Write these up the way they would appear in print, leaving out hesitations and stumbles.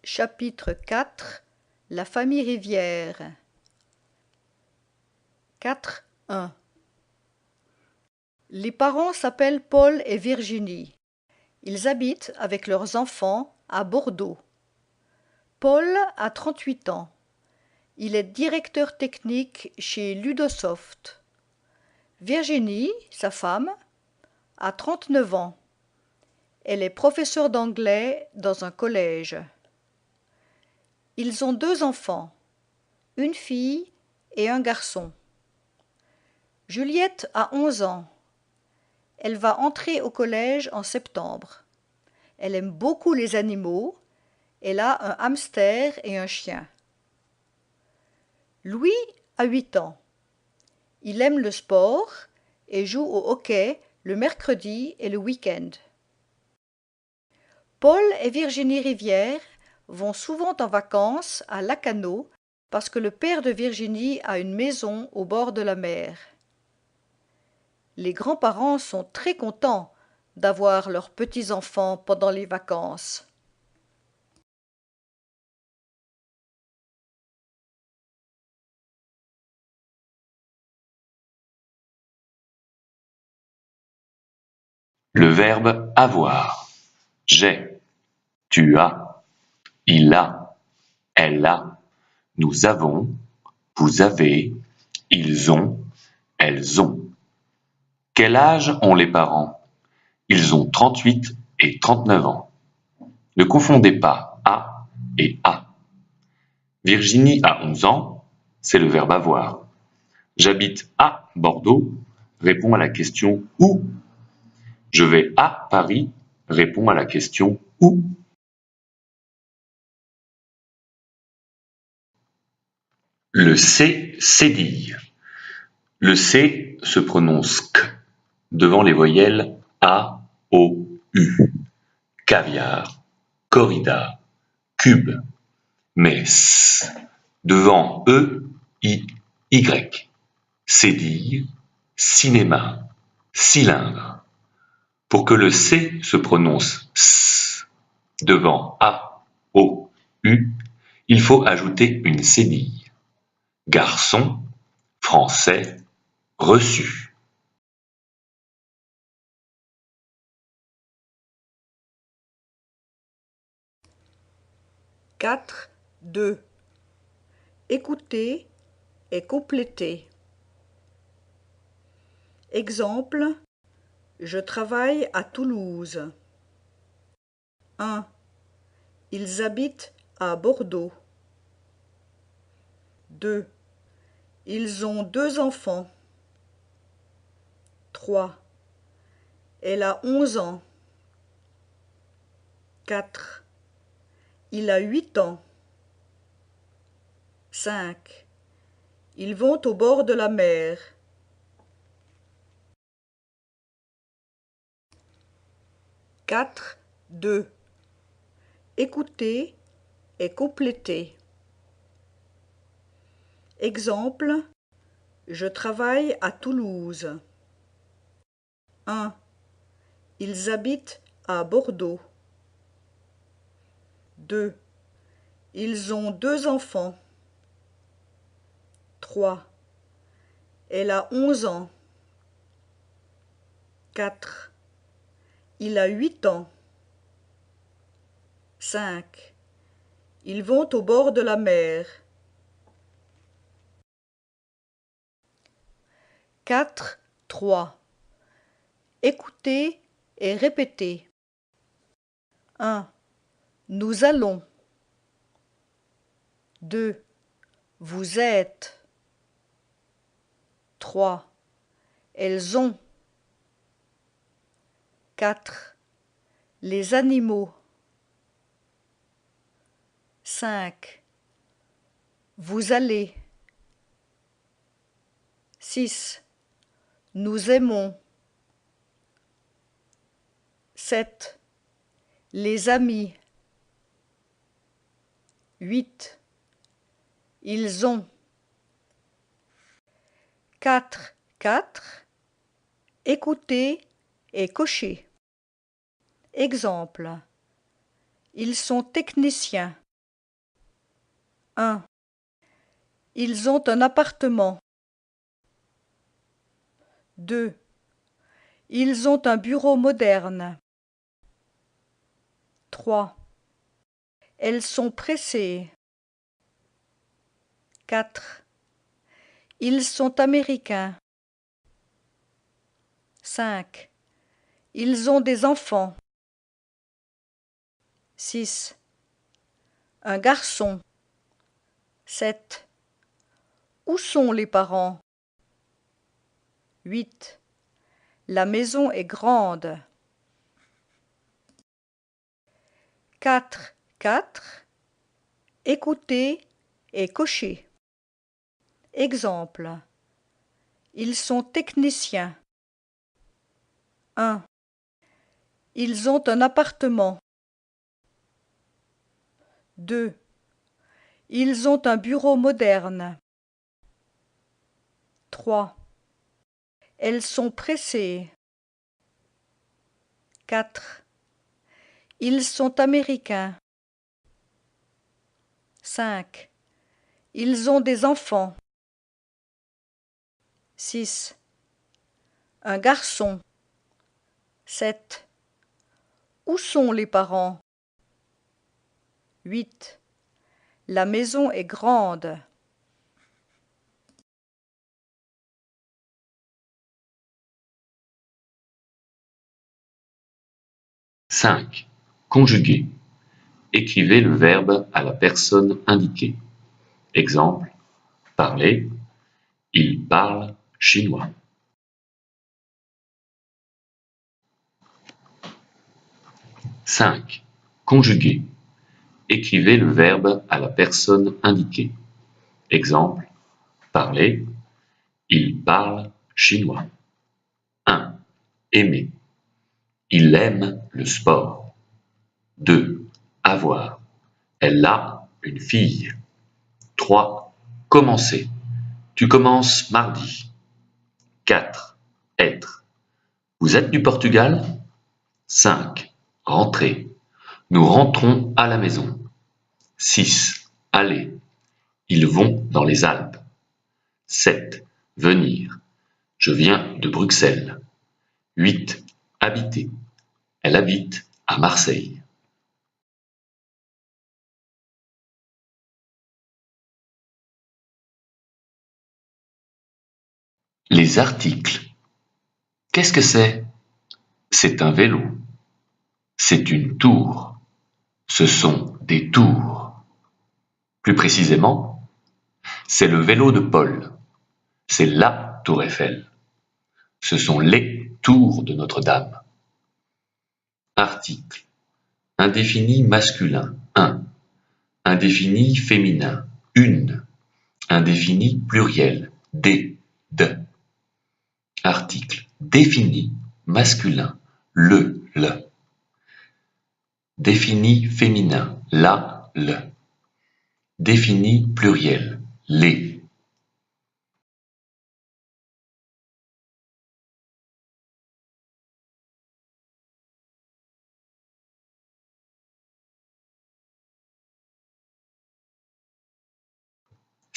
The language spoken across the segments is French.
Chapitre 4 La famille Rivière 4.1 Les parents s'appellent Paul et Virginie. Ils habitent avec leurs enfants à Bordeaux. Paul a 38 ans. Il est directeur technique chez Ludosoft. Virginie, sa femme, a 39 ans. Elle est professeure d'anglais dans un collège. Ils ont 2 enfants, une fille et un garçon. Juliette a 11 ans. Elle va entrer au collège en septembre. Elle aime beaucoup les animaux. Elle a un hamster et un chien. Louis a 8 ans. Il aime le sport et joue au hockey le mercredi et le week-end. Paul et Virginie Rivière vont souvent en vacances à Lacanau parce que le père de Virginie a une maison au bord de la mer. Les grands-parents sont très contents d'avoir leurs petits-enfants pendant les vacances. Le verbe avoir. J'ai, tu as, il a, elle a, nous avons, vous avez, ils ont, elles ont. Quel âge ont les parents? Ils ont 38 et 39 ans. Ne confondez pas a et a. Virginie a 11 ans, c'est le verbe avoir. J'habite à Bordeaux répond à la question où. Je vais à Paris répond à la question où. Le C cédille. Le C se prononce K devant les voyelles A, O, U. Caviar, corrida, cube. Mais S devant E, I, Y. Cédille, cinéma, cylindre. Pour que le C se prononce S devant A, O, U, il faut ajouter une cédille. Garçon, français, reçu. « 4.2 Écouter et compléter. Exemple. Je travaille à Toulouse. 1. Ils habitent à Bordeaux. 2. Ils ont 2 enfants. 3. Elle a 11 ans. 4. Il a 8 ans. 5. Ils vont au bord de la mer. 4.2 Écouter et compléter. Exemple. Je travaille à Toulouse. 1. Ils habitent à Bordeaux. 2. Ils ont 2 enfants. 3. Elle a 11 ans. 4. Il a 8 ans. 5. Ils vont au bord de la mer. 4.3 Écouter et répéter. 1. Nous allons. 2. Vous êtes. 3. Elles ont. 4. Les animaux. 5. Vous allez. 6. Nous aimons. 7. Les amis. 8. Ils ont. 4.4 Écouter et cocher. Exemple. Ils sont techniciens. 1. Ils ont un appartement. 2. Ils ont un bureau moderne. 3. Elles sont pressées. 4. Ils sont américains. 5. Ils ont des enfants. 6. Un garçon. 7. Où sont les parents? 8. La maison est grande. 4. Écoutez et cochez. Exemple. Ils sont techniciens. 1. Ils ont un appartement. 2. Ils ont un bureau moderne. 3. Elles sont pressées. 4. Ils sont américains. 5. Ils ont des enfants. 6. Un garçon. 7. Où sont les parents? 8. La maison est grande. « 5. Conjuguer. Écrivez le verbe à la personne indiquée. Exemple. Parler. Il parle chinois. 5. Conjuguer. Écrivez le verbe à la personne indiquée. Exemple. Parler. Il parle chinois. 1. Aimer. Il aime le sport. 2. Avoir. Elle a une fille. 3. Commencer. Tu commences mardi. 4. Être. Vous êtes du Portugal? 5. Rentrer. Nous rentrons à la maison. 6. Aller. Ils vont dans les Alpes. 7. Venir. Je viens de Bruxelles. 8. Habiter. Elle habite à Marseille. Les articles. Qu'est-ce que c'est? C'est un vélo. C'est une tour. Ce sont des tours. Plus précisément, c'est le vélo de Paul. C'est la tour Eiffel. Ce sont les tours de Notre-Dame. Article. Indéfini masculin, un. Indéfini féminin, une. Indéfini pluriel, des, de. Article. Défini masculin, le. Défini féminin, la, le. Défini pluriel, les.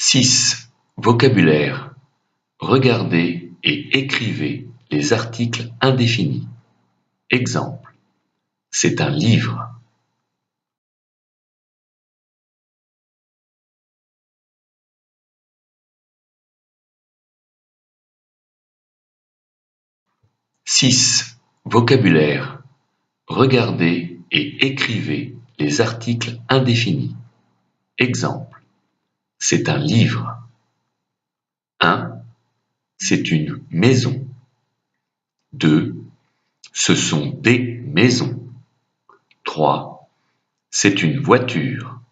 « 6. Vocabulaire. Regardez et écrivez les articles indéfinis. Exemple. C'est un livre. « 6. Vocabulaire. Regardez et écrivez les articles indéfinis. Exemple. C'est un livre. 1. C'est une maison. 2. Ce sont des maisons. 3. C'est une voiture.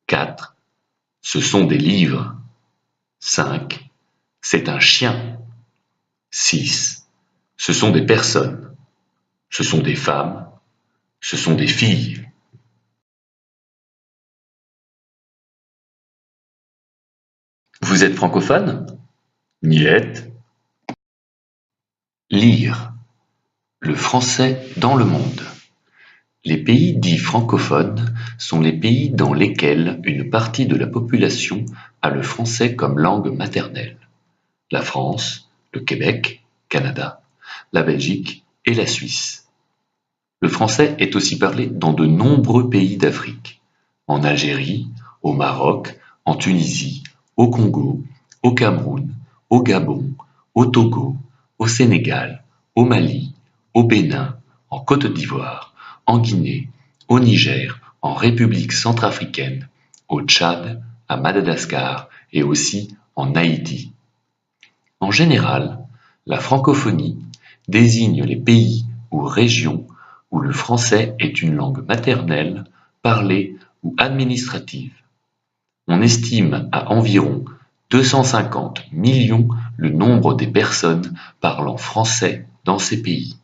4. Ce sont des livres. 5. C'est un chien. 6. Ce sont des personnes. Ce sont des femmes. Ce sont des filles. Vous êtes francophone? Niet. Lire. Le français dans le monde. Les pays dits francophones sont les pays dans lesquels une partie de la population a le français comme langue maternelle. La France, le Québec, Canada, la Belgique et la Suisse. Le français est aussi parlé dans de nombreux pays d'Afrique, en Algérie, au Maroc, en Tunisie, au Congo, au Cameroun, au Gabon, au Togo, au Sénégal, au Mali, au Bénin, en Côte d'Ivoire, en Guinée, au Niger, en République centrafricaine, au Tchad, à Madagascar et aussi en Haïti. En général, la francophonie désigne les pays ou régions où le français est une langue maternelle, parlée ou administrative. On estime à environ 250 millions le nombre des personnes parlant français dans ces pays.